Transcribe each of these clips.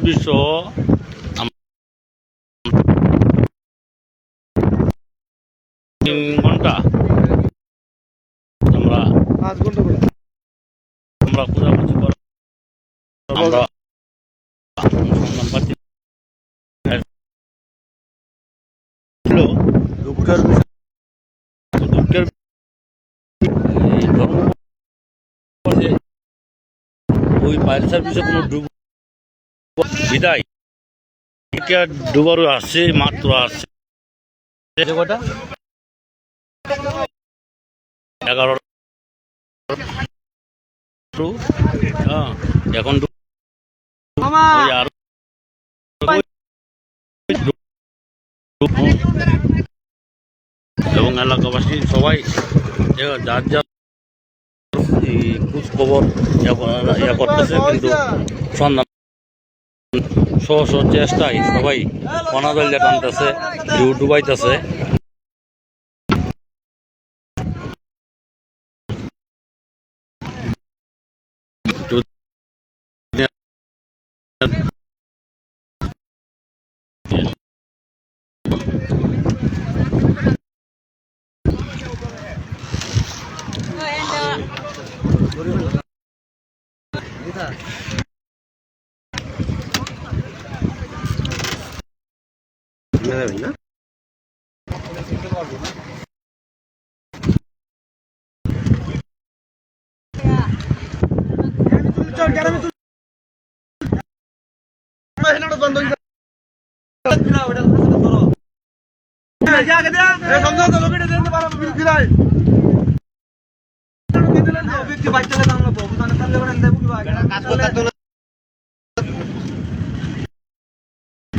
বিশ্ব ঘন্টা আমরা 5 ঘন্টা করে আমরা খোঁজাখুঁজি করে আমরা সন্ধান পাচ্ছি। দুঃখের ওই ফায়ার সার্ভিসে কোনো বিদায় ডুবারও আসছে, মাত্র আসছে 11 এখন এবং এলাকাবাসী সবাই যার যার খোঁজ খবর ইয়া করতেছে, কিন্তু সন্ধান সহ চেষ্টায় সবাই অনাদল টানতেছে, ডুবাইতেছে।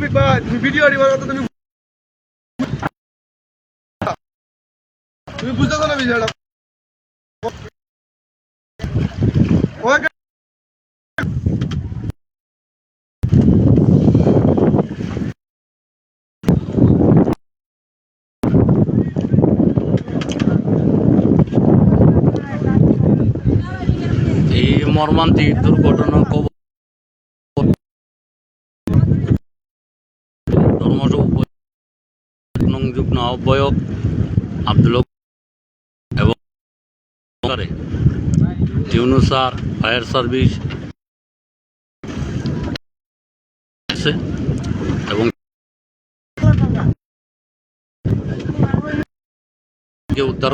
না ভিডিও তুমি বুঝতেছো না বিষয়টা। এই মর্মান্তিক দুর্ঘটনা যুগ্ম আহ্বায়ক আব্দুল এবং ইউনূস স্যার ফায়ার সার্ভিস এবং উদ্ধার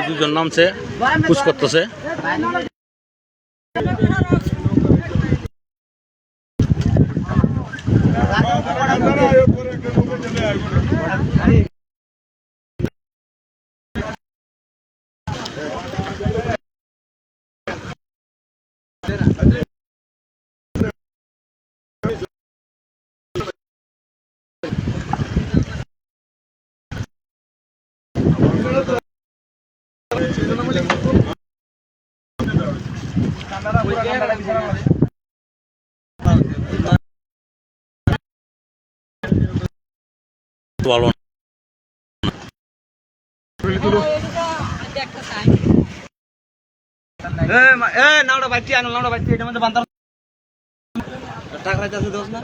দুজন নামছে, পুশ করতেছে। ভালো নাওটা বাইটি আনো, নাওটা বাইটি এটার মধ্যে বান্ধার টাকা রাখতে আছে দোষ না।